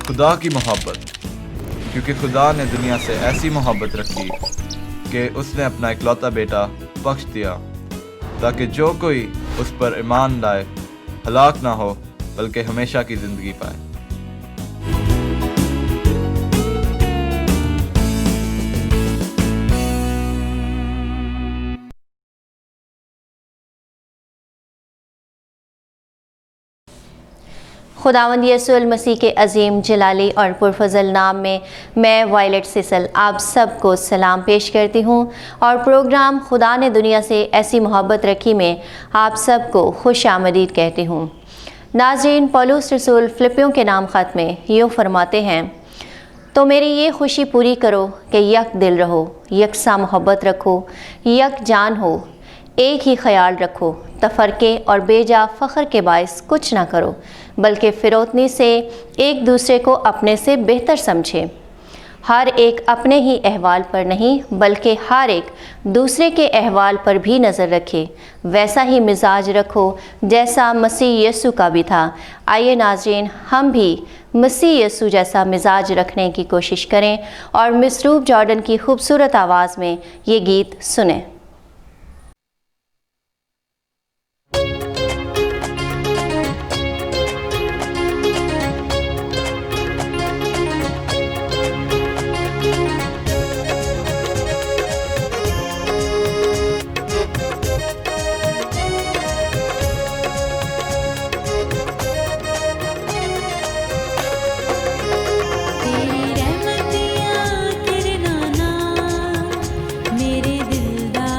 خدا کی محبت، کیونکہ خدا نے دنیا سے ایسی محبت رکھی کہ اس نے اپنا اکلوتا بیٹا بخش دیا، تاکہ جو کوئی اس پر ایمان لائے ہلاک نہ ہو بلکہ ہمیشہ کی زندگی پائے۔ خداوند یسوع المسیح کے عظیم جلالی اور پرفضل نام میں وائلٹ سیسل آپ سب کو سلام پیش کرتی ہوں، اور پروگرام خدا نے دنیا سے ایسی محبت رکھی میں آپ سب کو خوش آمدید کہتی ہوں۔ ناظرین، پولس رسول فلپیوں کے نام خط میں یوں فرماتے ہیں، تو میری یہ خوشی پوری کرو کہ یک دل رہو، یکساں محبت رکھو، یک جان ہو، ایک ہی خیال رکھو، تفرقے اور بے جا فخر کے باعث کچھ نہ کرو، بلکہ فروتنی سے ایک دوسرے کو اپنے سے بہتر سمجھے۔ ہر ایک اپنے ہی احوال پر نہیں بلکہ ہر ایک دوسرے کے احوال پر بھی نظر رکھے، ویسا ہی مزاج رکھو جیسا مسیح یسوع کا بھی تھا۔ آئیے ناظرین، ہم بھی مسیح یسوع جیسا مزاج رکھنے کی کوشش کریں اور مصروف جارڈن کی خوبصورت آواز میں یہ گیت سنیں۔ تیری رحمتیاں کرنانا میرے دلدار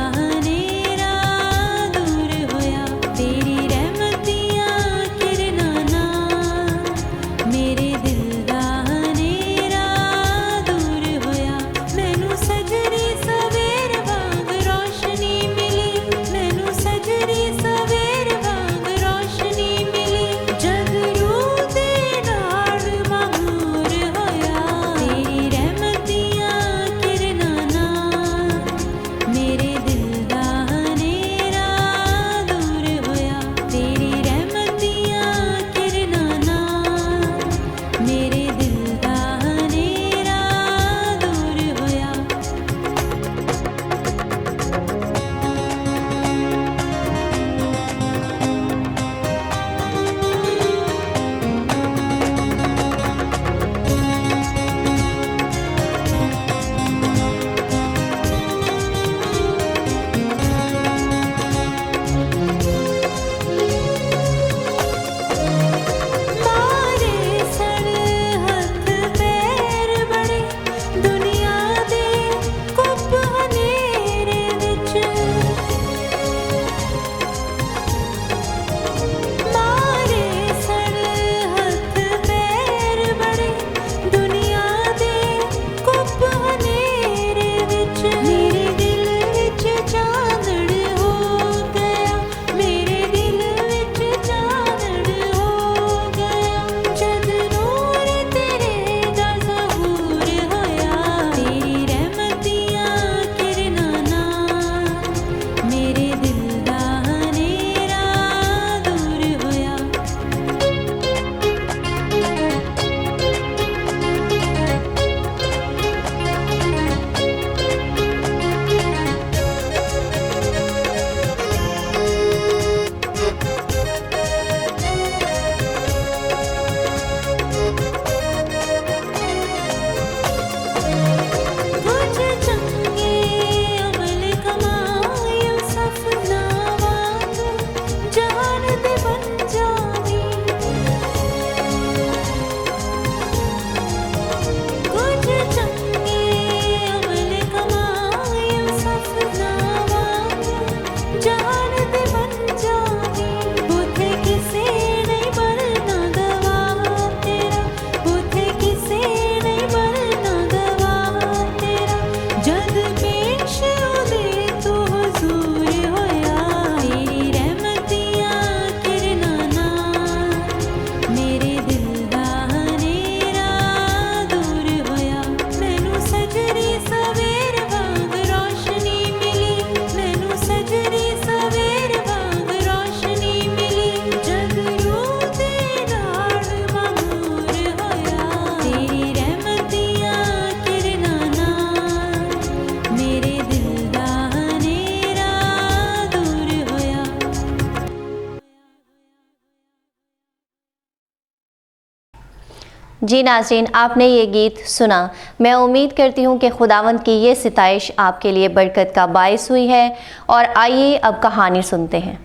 जी नाज़रीन, आपने ये गीत सुना। मैं उम्मीद करती हूँ कि खुदावंद की ये सिताइश आपके लिए बरकत का बायस हुई है। और आइए अब कहानी सुनते हैं।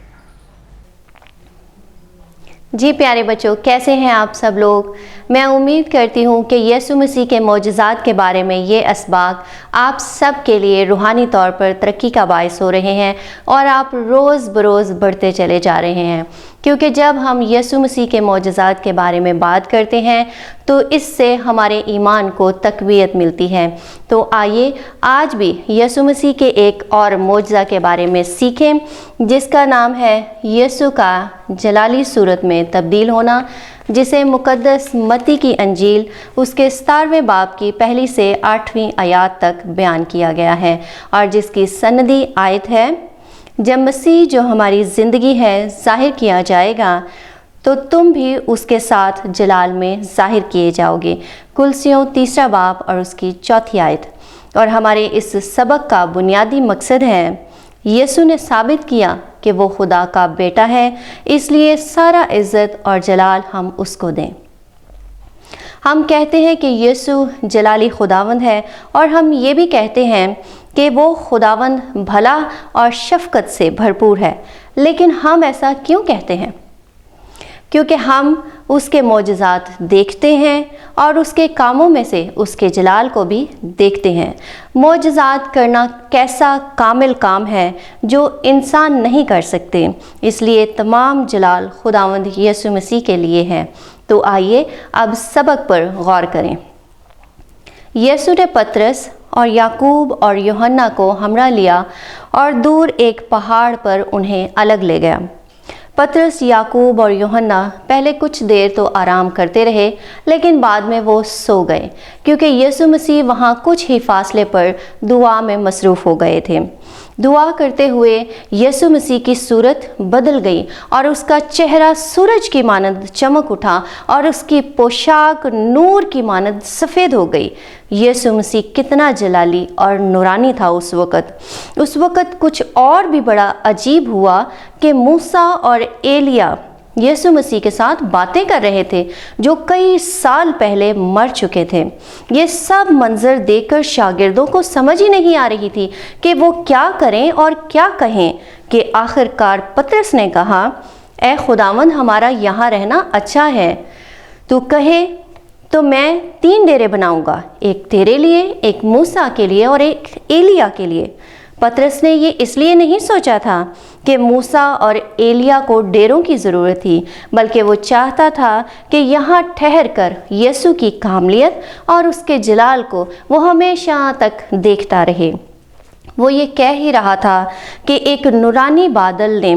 जी प्यारे बच्चों, कैसे हैं आप सब लोग? मैं उम्मीद करती हूँ कि यीशु मसीह के मौजज़ात के बारे में ये असबाक आप सब के लिए रूहानी तौर पर तरक्की का बायस हो रहे हैं और आप रोज़ बरोज़ बढ़ते चले जा रहे हैं। क्योंकि जब हम यीशु मसीह के मौजज़ात के बारे में बात करते हैं तो इससे हमारे ईमान को तक़वियत मिलती है। तो आइए आज भी यीशु मसीह के एक और मौजज़ा के बारे में सीखें, जिसका नाम है यीशु का जलाली सूरत में तब्दील होना, जिसे मुक़द्दस मत्ती की अंजील उसके 17वें बाब की पहली से 8वीं आयत तक बयान किया गया है और जिसकी सनदी आयत है, जब मसीह जो हमारी ज़िंदगी है ज़ाहिर किया जाएगा तो तुम भी उसके साथ जलाल में ज़ाहिर किए जाओगे। कुलसियों 3 बाब और उसकी 4 आयत। और हमारे इस सबक का बुनियादी मकसद है, यीशु ने साबित किया कि वो खुदा का बेटा है, इसलिए सारा इज़्ज़त और जलाल हम उसको दें। हम कहते हैं कि यीशु जलाली खुदावंद है और हम ये भी कहते हैं कि वो खुदावंद भला और शफ़क़त से भरपूर है। लेकिन हम ऐसा क्यों कहते हैं? क्योंकि हम उसके मौजज़ात देखते हैं और उसके कामों में से उसके जलाल को भी देखते हैं। मौजज़ात करना कैसा कामिल काम है जो इंसान नहीं कर सकते, इसलिए तमाम जलाल खुदावंद यीशु मसीह के लिए है। तो आइए अब सबक पर गौर करें। यीशु ने पतरस और याकूब और यूहन्ना को हमरा लिया और दूर एक पहाड़ पर उन्हें अलग ले गया। पतरस, याकूब और यूहन्ना पहले कुछ देर तो आराम करते रहे, लेकिन बाद में वो सो गए क्योंकि यीशु मसीह वहाँ कुछ ही फासले पर दुआ में मसरूफ़ हो गए थे। दुआ करते हुए यीशु मसीह की सूरत बदल गई और उसका चेहरा सूरज की मानद चमक उठा और उसकी पोशाक नूर की मानद सफ़ेद हो गई। यीशु मसीह कितना जलाली और नूरानी था उस वक़्त कुछ और भी बड़ा अजीब हुआ कि मूसा और एलिया यीशु मसीह के साथ बातें कर रहे थे, जो कई साल पहले मर चुके थे। ये सब मंजर देखकर शागिर्दों को समझ ही नहीं आ रही थी कि वो क्या करें और क्या कहें कि आखिरकार पतरस ने कहा, ऐ खुदावंद, हमारा यहाँ रहना अच्छा है। तू कहे तो मैं 3 डेरे बनाऊंगा, एक तेरे लिए, एक मूसा के लिए और एक एलिया के लिए। पतरस ने ये इसलिए नहीं सोचा था कि मूसा और एलिया को डेरों की ज़रूरत थी, बल्कि वो चाहता था कि यहाँ ठहर कर यीशु की कामलियत और उसके जलाल को वो हमेशा तक देखता रहे। वो ये कह ही रहा था कि एक नूरानी बादल ने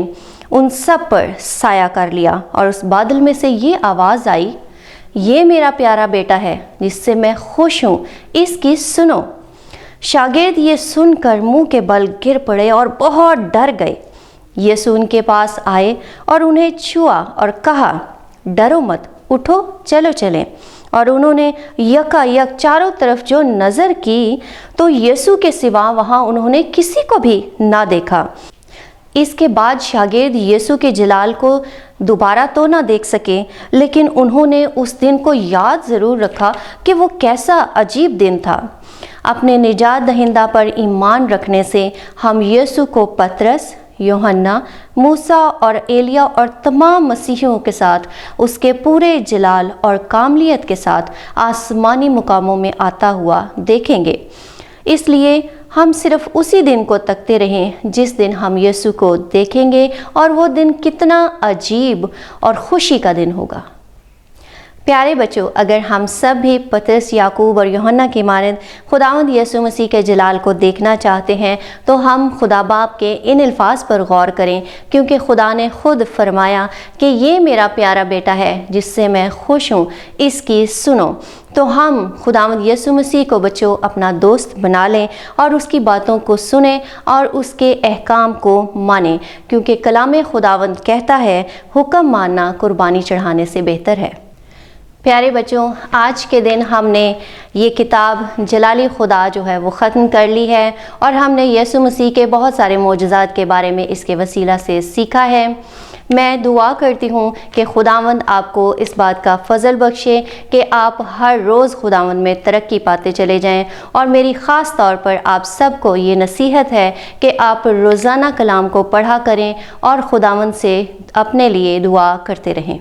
उन सब पर साया कर लिया और उस बादल में से ये आवाज़ आई, ये मेरा प्यारा बेटा है जिससे मैं खुश हूँ, इसकी सुनो। शागिर्द ये सुनकर मुंह के बल गिर पड़े और बहुत डर गए। यीशु उनके पास आए और उन्हें छुआ और कहा, डरो मत, उठो, चलो चलें। और उन्होंने यकायक चारों तरफ जो नज़र की तो यीशु के सिवा वहाँ उन्होंने किसी को भी ना देखा। इसके बाद शागिर्द यीशु के जलाल को दोबारा तो ना देख सके, लेकिन उन्होंने उस दिन को याद ज़रूर रखा कि वो कैसा अजीब दिन था। अपने निजात दहिंदा पर ईमान रखने से हम यीशु को पतरस, यूहन्ना, मूसा और एलिया और तमाम मसीहियों के साथ उसके पूरे जलाल और कामलियत के साथ आसमानी मुकामों में आता हुआ देखेंगे। इसलिए हम सिर्फ उसी दिन को तकते रहें जिस दिन हम यीशु को देखेंगे, और वो दिन कितना अजीब और खुशी का दिन होगा। प्यारे बच्चों, अगर हम सब भी पतरस, याकूब और यूहन्ना की मानद खुदावंद यीशु मसीह के जलाल को देखना चाहते हैं तो हम खुदा बाप के इन अल्फाज पर गौर करें, क्योंकि खुदा ने खुद फरमाया कि ये मेरा प्यारा बेटा है जिससे मैं खुश हूँ, इसकी सुनो। तो हम खुदावंद यीशु मसीह को बच्चों अपना दोस्त बना लें और उसकी बातों को सुने और उसके अहकाम को मानें, क्योंकि कलाम खुदावंद कहता है, हुक्म मानना कुर्बानी चढ़ाने से बेहतर है। प्यारे बच्चों, आज के दिन हमने ये किताब जलाली खुदा जो है वो ख़त्म कर ली है और हमने यीशु मसीह के बहुत सारे मौजज़ात के बारे में इसके वसीला से सीखा है। मैं दुआ करती हूँ कि खुदावंद आपको इस बात का फजल बख्शे कि आप हर रोज़ खुदावंद में तरक्की पाते चले जाएं। और मेरी ख़ास तौर पर आप सबको ये नसीहत है कि आप रोज़ाना कलाम को पढ़ा करें और खुदावंद से अपने लिए दुआ करते रहें।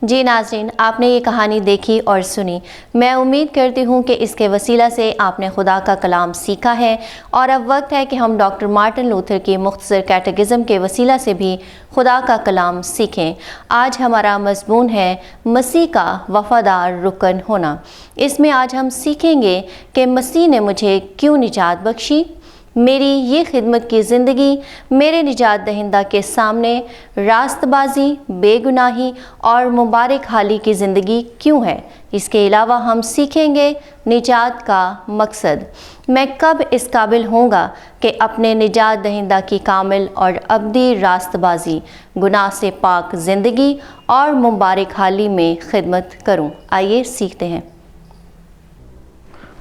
जी नाज़रीन, आपने ये कहानी देखी और सुनी। मैं उम्मीद करती हूँ कि इसके वसीला से आपने खुदा का कलाम सीखा है और अब वक्त है कि हम डॉक्टर मार्टिन लूथर की मुख्तसर कैटेकिज़्म के वसीला से भी खुदा का कलाम सीखें। आज हमारा मज़मून है मसीह का वफ़ादार रुकन होना। इसमें आज हम सीखेंगे कि मसीह ने मुझे क्यों निजात बख्शी। मेरी ये खिदमत की ज़िंदगी मेरे निजात दहिंदा के सामने रास्तबाजी, बेगुनाही और मुबारक हाली की ज़िंदगी क्यों है। इसके अलावा हम सीखेंगे निजात का मकसद। मैं कब इस काबिल होऊंगा कि अपने निजात दहिंदा की कामिल और अब्दी रास्तबाजी, गुनाह से पाक ज़िंदगी और मुबारक हाली में खिदमत करूं। आइए सीखते हैं।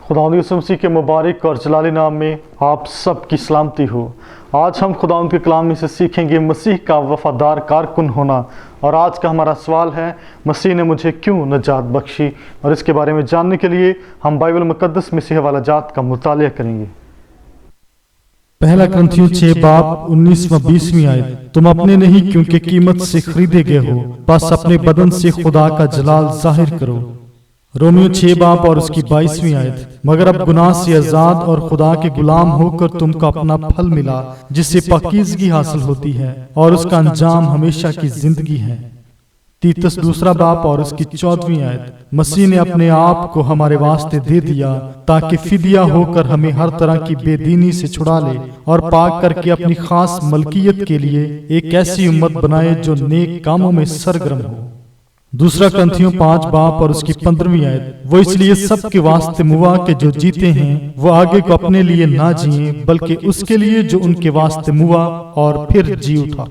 खुदावंद यीशु मसीह के मुबारक और जलाली नाम में आप सब की सलामती हो। आज हम खुदावंद के कलाम में से सीखेंगे मसीह का वफादार कारकुन होना। और आज का हमारा सवाल है, मसीह ने मुझे क्यों निजात बख्शी। और इसके बारे में जानने के लिए हम बाइबल मुकद्दस में से हवाला जात का मुतालिया करेंगे। पहला ग्रंथियों 6 बाब 19-20 आयत, तुम अपने नहीं क्योंकि कीमत से खरीदे गए हो, बस अपने बदन से खुदा का जलाल जाहिर करो। रोमियो 6 बाब और उसकी 22वीं आयत, मगर अब गुनाह से आजाद और खुदा के गुलाम होकर तुमको अपना फल मिला जिससे पाकीज़गी हासिल होती है और उसका अंजाम हमेशा की जिंदगी है। तीतस 2 बाब और उसकी 14वीं आयत, मसीह ने अपने आप को हमारे वास्ते दे दिया ताकि फिदिया होकर हमें हर तरह की बेदीनी से छुड़ा ले और पाक करके अपनी खास मलकियत के लिए एक ऐसी उम्मत बनाए जो नेक कामों में सरगर्म हो। दूसरा ग्रंथियों 5 बाब और उसकी 15वीं आयत, वो इसलिए सबके वास्ते मुआ के जो जीते हैं वो आगे को अपने लिए ना जिए बल्कि उसके लिए जो उनके वास्ते मुआ और फिर जी उठा।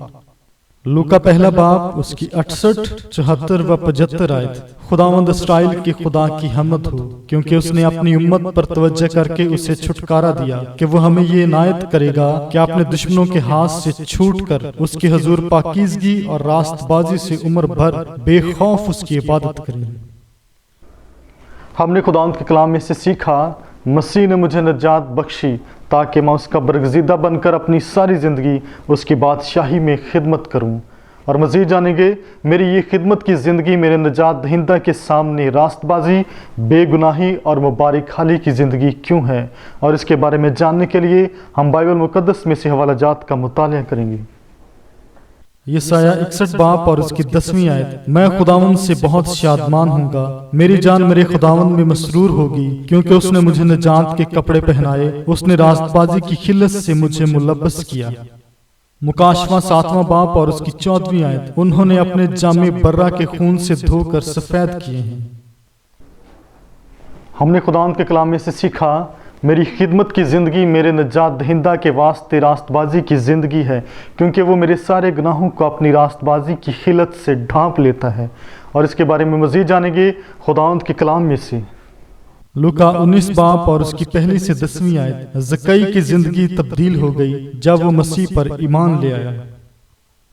लूका 1 बाब उसकी 68, 74 व 75 आयत, खुदावंद इस्राएल के खुदा की हम्द हो क्योंकि उसने अपनी उम्मत पर तवज्जो करके उसे छुटकारा दिया कि वो हमें ये इनायत करेगा कि अपने दुश्मनों के हाथ से छूटकर उसके हुजूर पाकीज़गी और रास्तबाजी से उम्र भर बेखौफ उसकी इबादत करें। हमने खुदावंद के कलाम में से सीखा, मसीह ने मुझे निजात बख्शी ताकि मैं उसका बरगज़ीदा बनकर अपनी सारी ज़िंदगी उसकी बादशाही में खिदमत करूं। और मज़ीद जानेंगे मेरी ये खिदमत की ज़िंदगी मेरे निजात दहिंदा के सामने रास्तबाजी, बेगुनाही और मुबारक हाली की ज़िंदगी क्यों है। और इसके बारे में जानने के लिए हम बाइबल मुकद्दस में से हवाला जात का मुतालिया करेंगे। यशायाह 61 बाब और उसकी 10वीं आयत, मैं खुदावंद से बहुत शादमान होऊंगा, मेरी जान मेरे खुदावंद में मसरूर होगी क्योंकि उसने मुझे निजात के कपड़े पहनाए, उसने रास्तबाजी की खिल्लत से मुझे मुलब्बस किया। मुकाशवा 7वां बाब और उसकी 14वीं आयत, उन्होंने अपने जामे बर्रा के खून से धोकर सफेद किए हैं। हमने खुदावंद के कलाम में से सीखा, मेरी खिदमत की ज़िंदगी मेरे निजात दहिंदा के वास्ते रास्तबाजी की ज़िंदगी है क्योंकि वो मेरे सारे गुनाहों को अपनी रास्तबाजी की खिलत से ढांप लेता है। और इसके बारे में मज़ीद जानेंगे खुदावंद के कलाम में से। लूका 19 बाब और उसकी 1 से 10वीं आयत, ज़कई की ज़िंदगी तब्दील हो गई जब वो मसीह पर ईमान ले आया।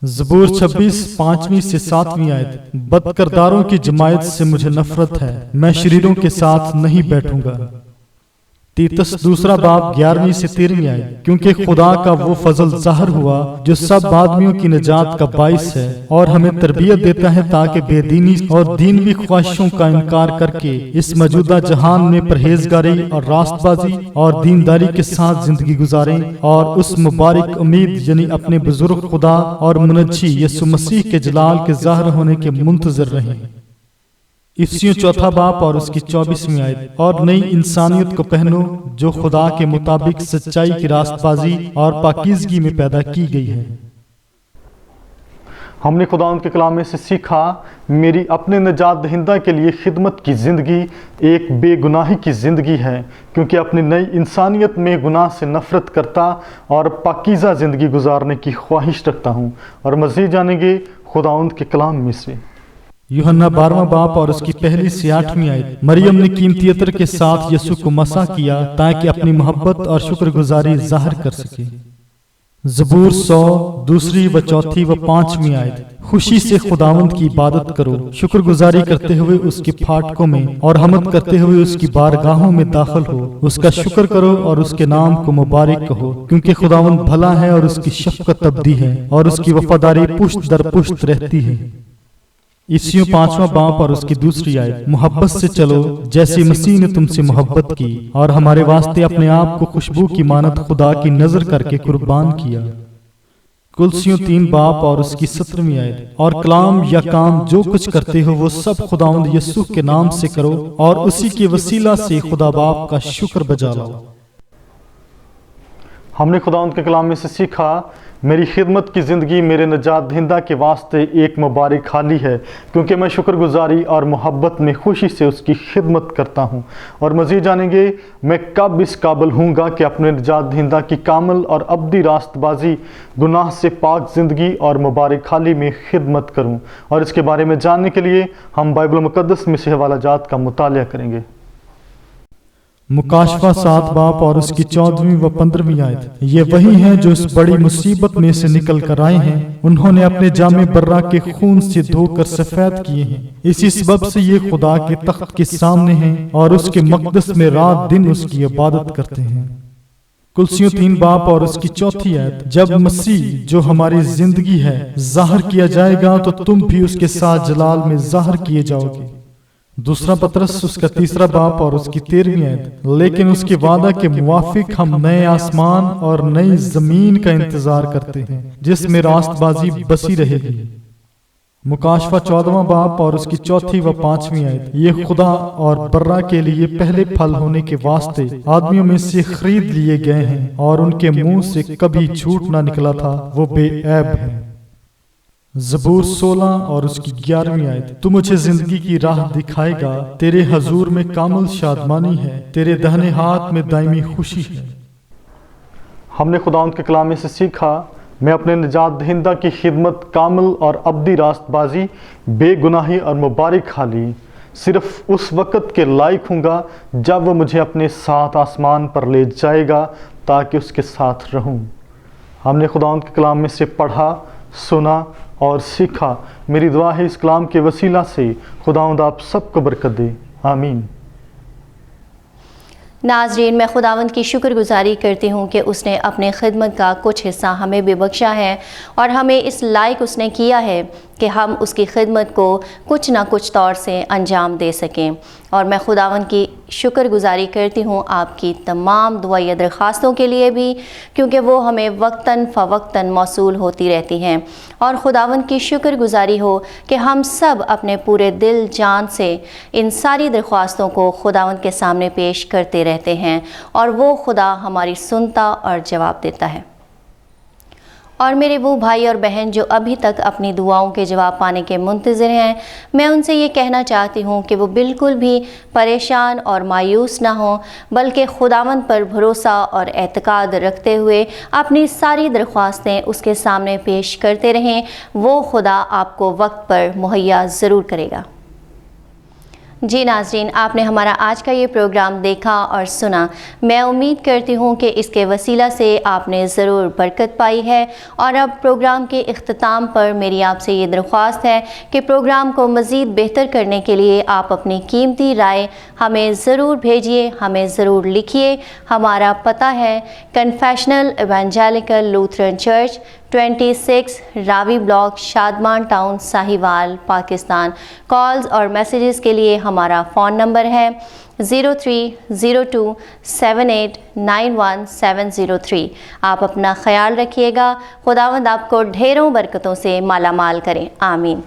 ज़बूर 26 5वीं से 7वीं आयत, बदकरदारों की जमायत से मुझे नफरत है, मैं शरीरों के साथ नहीं बैठूंगा। तीतस 2 बाब 11वीं से 13वीं आयत, क्योंकि खुदा का वो फजल ज़ाहिर हुआ जो सब आदमियों की निजात का बाइस है और हमें तरबियत देता है ताकि बेदीनी और दीनवी ख्वाहिशों का इनकार करके इस मौजूदा जहान में परहेजगारी और रास्तबाजी और दीनदारी के साथ जिंदगी गुजारें और उस मुबारक उम्मीद यानी अपने बुजुर्ग खुदा और मुनज्जी यीशु मसीह के जलाल के ज़ाहिर होने के मुंतज़िर रहें। इफ्सियों 4 बाब और उसकी 24वीं आयत, और नई इंसानियत को पहनो जो खुदा के मुताबिक सच्चाई की रास्तबाजी और पाकीज़गी में पैदा की गई है। हमने खुदावंद के कलाम में से सीखा, मेरी अपने निजात दहिंदा के लिए खिदमत की ज़िंदगी एक बेगुनाही की ज़िंदगी है क्योंकि अपनी नई इंसानियत में गुनाह से नफ़रत करता और पाकीज़ा ज़िंदगी गुजारने की ख्वाहिश रखता हूँ। और मज़ीद जानेंगे खुदावंद के कलाम में से। यूहन्ना 12वां बाब और उसकी 1 से 8वीं आयत, मरियम ने कीमती अतर के साथ यीशु को मसा किया ताकि अपनी मोहब्बत और शुक्रगुजारी जाहिर कर सके। ज़बूर 100 दूसरी व चौथी व पांचवी आयत। खुशी से खुदावंद की इबादत करो, शुक्रगुजारी करते हुए उसके फाटकों में और हमद करते हुए उसकी बारगाहों में दाखिल हो। उसका शुक्र करो और उसके नाम को मुबारक कहो, क्योंकि खुदावंद भला है और उसकी शफकत अबदी है और उसकी वफादारी पुश्त दर पुश्त रहती है। इसियों 5वां बाप और उसकी दूसरी आयत। मोहब्बत से चलो जैसे मसीह ने तुमसे मोहब्बत की और हमारे वास्ते अपने आप को खुशबू की मानत खुदा की नजर करके कुर्बान किया। कुलसियों 3 बाप और उसकी 17वीं आयत। और कलाम या काम जो कुछ करते हो वो सब खुदावंद यस्सु के नाम से करो और उसी के वसीला से खुदा बाप का शुक्र बजा लाओ। हमने खुदावंद के कलाम में से सीखा, मेरी खिदमत की ज़िंदगी मेरे निजात दहिंदा के वास्ते एक मुबारक हाली है, क्योंकि मैं शुक्रगुजारी और मोहब्बत में खुशी से उसकी खिदमत करता हूँ। और मज़ीद जानेंगे मैं कब इस काबिल हूँगा कि अपने निजात दहिंदा की कामल और अब्दी रास्तबाजी, गुनाह से पाक ज़िंदगी और मुबारक हाली में खिदमत करूँ। और इसके बारे में जानने के लिए हम बाइबल मुक़द्दस में से हवाला जात का मुतालिया करेंगे। मुकाशफा 7 बाप और उसकी 14वीं व 15वीं आयत। ये वही हैं जो इस बड़ी मुसीबत में से निकल कर आए हैं। उन्होंने अपने जामे बर्रा के खून से धोकर सफेद किए हैं। इसी सबब से ये खुदा के तख्त के सामने हैं और उसके मकदस में रात दिन उसकी इबादत करते हैं। कुलसियों 3 बाप और उसकी 4थी आयत। जब मसीह जो हमारी जिंदगी है जाहिर किया जाएगा तो तुम भी उसके साथ जलाल में जाहिर किए जाओगे। दूसरा पतरस उसका 3रा बाप और उसकी 13वीं आयत। लेकिन उसके वादा के मुवाफिक हम नए आसमान और नई जमीन का इंतजार करते हैं जिसमें रास्तबाजी बसी रहेगी। मुकाशफा 14वां बाप और उसकी 4थी व 5वीं आयत। ये खुदा और बर्रा के लिए पहले फल होने के वास्ते आदमियों में से खरीद लिए गए हैं और उनके मुंह से कभी झूठ ना निकला था, वो बेऐब है। ज़बूर 16 और उसकी 11वीं आयत। तू मुझे जिंदगी की राह दिखाएगा, तेरे हजूर में कामिल शादमानी है, तेरे दाहिने हाथ में दायमी खुशी है। हमने खुदावंद के कलाम में से सीखा, मैं अपने निजात दहिंदा की खिदमत कामिल और अब्दी रास्तबाजी, बेगुनाही और मुबारक हाली सिर्फ उस वक़्त के लायक हूँगा जब वो मुझे अपने साथ आसमान पर ले जाएगा ताकि उसके साथ रहूँ। हमने खुदावंद के कलाम में से पढ़ा, सुना और सीखा। मेरी दुआ है इस कलाम के वसीला से खुदावंद आप सबको बरकत दे। आमीन। नाज़रीन, मैं खुदावंद की शुक्रगुजारी करती हूँ कि उसने अपने खिदमत का कुछ हिस्सा हमें भी बख्शा है और हमें इस लायक उसने किया है कि हम उसकी खिदमत को कुछ ना कुछ तौर से अंजाम दे सकें। और मैं खुदावंद की शुक्रगुजारी करती हूँ आपकी तमाम दुआई दरख्वास्तों के लिए भी, क्योंकि वो हमें वक्तन फ़वक्तन मौसूल होती रहती हैं। और खुदावंद की शुक्रगुजारी हो कि हम सब अपने पूरे दिल जान से इन सारी दरख्वास्तों को खुदावंद के सामने पेश करते रहते हैं और वो खुदा हमारी सुनता और जवाब देता है। और मेरे वो भाई और बहन जो अभी तक अपनी दुआओं के जवाब पाने के मुंतज़िर हैं, मैं उनसे ये कहना चाहती हूँ कि वो बिल्कुल भी परेशान और मायूस ना हों, बल्कि खुदावंद पर भरोसा और एतकाद रखते हुए अपनी सारी दरख्वास्तें उसके सामने पेश करते रहें। वो खुदा आपको वक्त पर मुहैया ज़रूर करेगा। जी नाज़रीन, आपने हमारा आज का ये प्रोग्राम देखा और सुना। मैं उम्मीद करती हूँ कि इसके वसीला से आपने ज़रूर बरकत पाई है। और अब प्रोग्राम के इख्तिताम पर मेरी आपसे ये दरख्वास्त है कि प्रोग्राम को मज़ीद बेहतर करने के लिए आप अपनी कीमती राय हमें ज़रूर भेजिए, हमें ज़रूर लिखिए। हमारा पता है confessional evangelical Lutheran church, 26 Ravi block, Shadman town, Sahiwal, Pakistan. Calls और मैसेजेस के लिए हमारा फ़ोन नंबर है 0302789173। आप अपना ख्याल रखिएगा। खुदावंद आपको ढेरों बरकतों से माला माल करें। आमीन।